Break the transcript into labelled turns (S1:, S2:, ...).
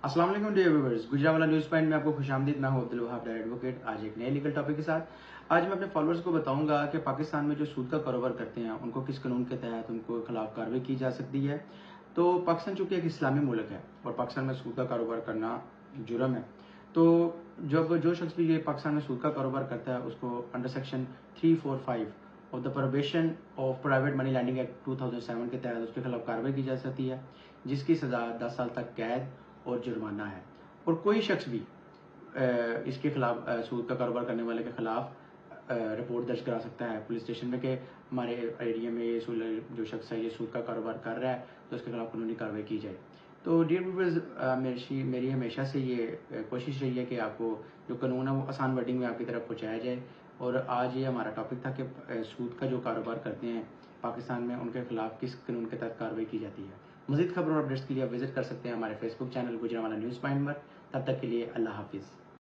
S1: अस्सलाम वालेकुम dear viewers, Gujranwala news point में आपको खुशामदीद। मैं हूं अब्दुल वहाब एडवोकेट। आज एक नए लीगल टॉपिक के साथ आज मैं अपने फॉलोअर्स को बताऊंगा कि पाकिस्तान में जो सूद का कारोबार करते हैं उनको किस कानून के तहत उनको खिलाफ कार्रवाई की जा सकती है। तो पाकिस्तान चूंकि एक इस्लामी मुल्क है और पाकिस्तान में सूद का कारोबार करना जुर्म है, तो जब जो शख्स भी ये पाकिस्तान में सूद का कारोबार करता है उसको under section 345 of the prohibition of private money lending act 2007 के तहत उसके खिलाफ कार्रवाई की जा सकती है, जिसकी सजा 10 साल तक कैद और जुर्माना है। और कोई शख्स भी इसके खिलाफ सूद का कारोबार करने वाले के खिलाफ रिपोर्ट दर्ज करा सकता है पुलिस स्टेशन में कि हमारे एरिया में ये जो शख्स है ये सूद का कारोबार कर रहा है, तो उसके खिलाफ कानूनी कार्रवाई की जाए। तो डियर व्यूअर्स, मेरी हमेशा से ये कोशिश रही है कि आपको जो कानून है वो आसान वर्डिंग में आपकी तरफ पहुँचाया जाए। और आज ये हमारा टॉपिक था कि सूद का जो कारोबार करते हैं पाकिस्तान में उनके खिलाफ किस कानून के तहत कार्रवाई की जाती है। मज़ीद खबरों और अपडेट्स के लिए आप विजिट कर सकते हैं हमारे Facebook channel Gujranwala news point पर। तब तक के लिए अल्लाह हाफिज़।